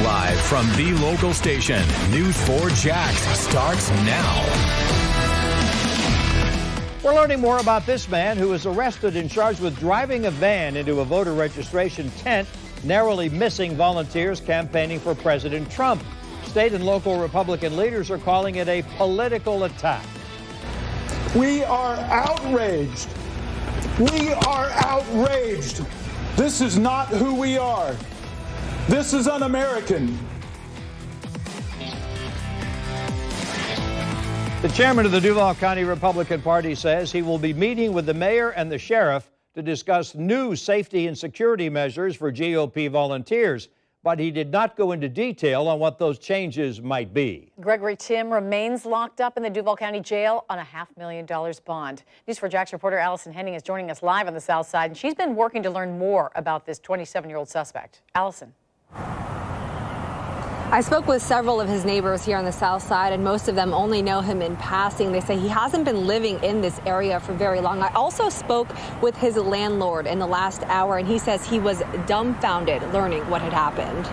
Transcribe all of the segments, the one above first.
Live from the local station, News 4 Jax starts now. We're learning more about this man who was arrested and charged with driving a van into a voter registration tent, narrowly missing volunteers campaigning for President Trump. State and local Republican leaders are calling it a political attack. We are outraged. We are outraged. This is not who we are. This is un-American. The chairman of the Duval County Republican Party says he will be meeting with the mayor and the sheriff to discuss new safety and security measures for GOP volunteers, but he did not go into detail on what those changes might be. Gregory TIMM remains locked up in the Duval County Jail on a $500,000 bond. News 4 Jax reporter Allison Henning is joining us live on the South Side, and she's been working to learn more about this 27-year-old suspect. Allison. I spoke with several of his neighbors here on the South Side, and most of them only know him in passing. They say he hasn't been living in this area for very long. I also spoke with his landlord in the last hour, and he says he was dumbfounded learning what had happened.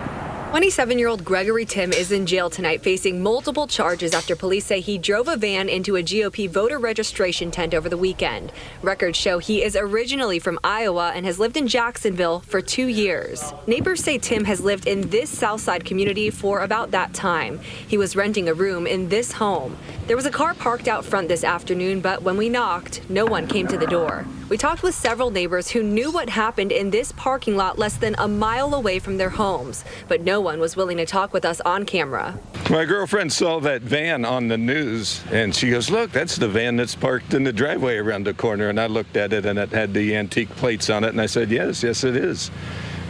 27-year-old Gregory TIMM is in jail tonight facing multiple charges after police say he drove a van into a GOP voter registration tent over the weekend. Records show he is originally from Iowa and has lived in Jacksonville for 2 years. Neighbors say TIMM has lived in this Southside community for about that time. He was renting a room in this home. There was a car parked out front this afternoon, but when we knocked, no one came to the door. We talked with several neighbors who knew what happened in this parking lot less than a mile away from their homes, but no one was willing to talk with us on camera. My girlfriend saw that van on the news, and she goes, "Look, that's the van that's parked in the driveway around the corner." And I looked at it, and it had the antique plates on it, and I said, yes, it is.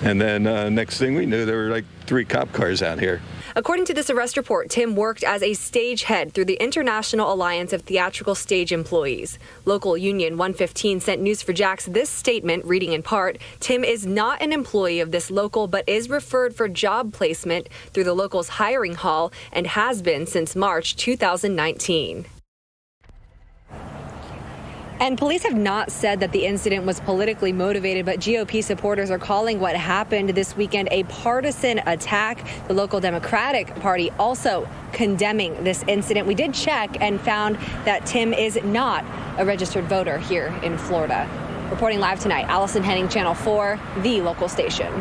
And then next thing we knew, there were like 3 cop cars out here. According to this arrest report, TIMM worked as a stagehead through the International Alliance of Theatrical Stage Employees. Local Union 115 sent News 4 Jax this statement, reading in part, "TIMM is not an employee of this local, but is referred for job placement through the local's hiring hall and has been since March 2019. And police have not said that the incident was politically motivated, but GOP supporters are calling what happened this weekend a partisan attack. The local Democratic Party also condemning this incident. We did check and found that TIMM is not a registered voter here in Florida. Reporting live tonight, Allison Henning, Channel 4, the local station.